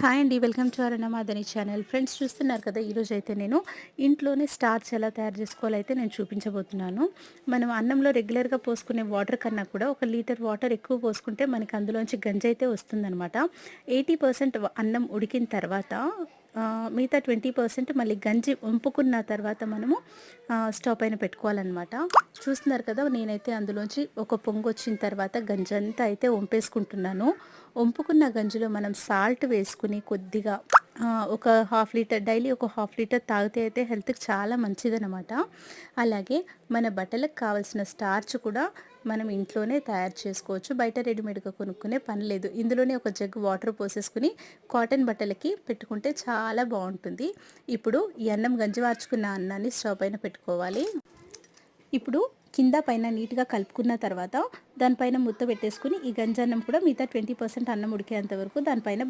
Hi అండి. Welcome to అరుణమాదని channel. Friends చూస్తున్నారు కదా, ఈరోజు అయితే నేను ఇంట్లోనే స్టార్చ్ ఎలా తయారు చేసుకోవాలో అయితే నేను చూపించబోతున్నాను. మనం అన్నంలో రెగ్యులర్గా పోసుకునే వాటర్ కన్నా కూడా 1 లీటర్ వాటర్ ఎక్కువ పోసుకుంటే మనకి అందులోంచి గంజి అయితే వస్తుందనమాట. 80% అన్నం ఉడికిన తర్వాత మిగతా 20% మళ్ళీ గంజి వంపుకున్న తర్వాత మనము స్టవ్ పైన పెట్టుకోవాలన్నమాట. చూస్తున్నారు కదా, నేనైతే అందులోంచి ఒక పొంగు వచ్చిన తర్వాత గంజంతా అయితే వంపేసుకుంటున్నాను. వంపుకున్న గంజిలో మనం సాల్ట్ వేసుకుని కొద్దిగా ఒక హాఫ్ లీటర్, డైలీ ఒక హాఫ్ లీటర్ తాగితే అయితే హెల్త్కి చాలా మంచిదన్నమాట. అలాగే మన బట్టలకు కావాల్సిన స్టార్చ్ కూడా మనం ఇంట్లోనే తయారు చేసుకోవచ్చు. బయట రెడీమేడ్గా కొనుక్కునే పని లేదు. ఇందులోనే ఒక జగ్ వాటర్ పోసేసుకుని కాటన్ బట్టలకి పెట్టుకుంటే చాలా బాగుంటుంది. ఇప్పుడు ఈ అన్నం గంజి వార్చుకున్న అన్నాన్ని స్టవ్ పైన పెట్టుకోవాలి. ఇప్పుడు కింద పైన నీట్గా కలుపుకున్న తర్వాత దానిపైన ముద్ద పెట్టేసుకుని ఈ గంజన్నం కూడా మిగతా 20% అన్నం ఉడికేంత వరకు దానిపైన